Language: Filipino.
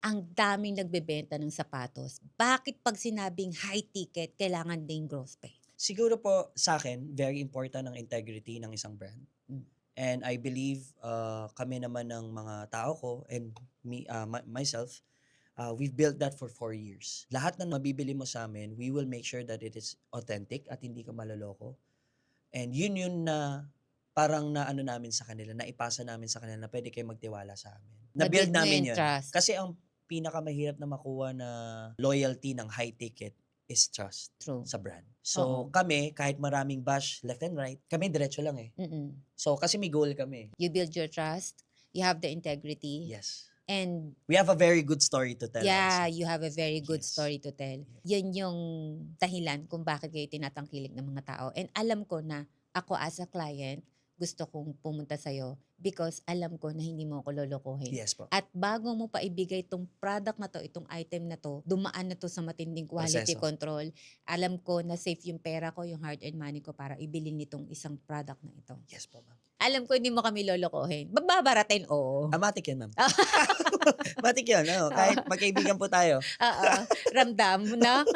ang daming nagbebenta ng sapatos. Bakit 'pag sinabing high ticket kailangan ding gross pay? Siguro po sa akin, very important ang integrity ng isang brand. Hmm. And I believe kami naman ng mga tao ko and myself, we've built that for 4 years. Lahat na mabibili mo sa amin, we will make sure that it is authentic at hindi ka maloloko. And yun na parang naano namin sa kanila, naipasa namin sa kanila na pwede kayo magtiwala sa amin. Na-build Na-build niyo namin yung yun. trust. Kasi ang pinakamahirap na makuha na loyalty ng high ticket is trust True. sa brand. Oo. So kami, kahit maraming bash left and right, kami diretso lang eh. Mm. So kasi may goal kami. You build your trust, you have the integrity, Yes. and We have a very good story to tell yeah, also. you have a very good Yes. story to tell. Yan yung dahilan kung bakit kayo tinatangkilik ng mga tao. And alam ko na ako as a client, gusto kong pumunta sa'yo because alam ko na hindi mo ako lolokohin. Yes po. At bago mo pa ibigay itong product na to, itong item na to, dumaan na to sa matinding quality Proseso. control. Alam ko na safe yung pera ko, yung hard-earned money ko para ibili nitong isang product na ito. Yes po, ma'am. Alam ko hindi mo kami lolokohin. Babaratin, oo. Matik yan, ma'am. Matik yan. Kahit magkaibigan po tayo. Oo, ramdam, no?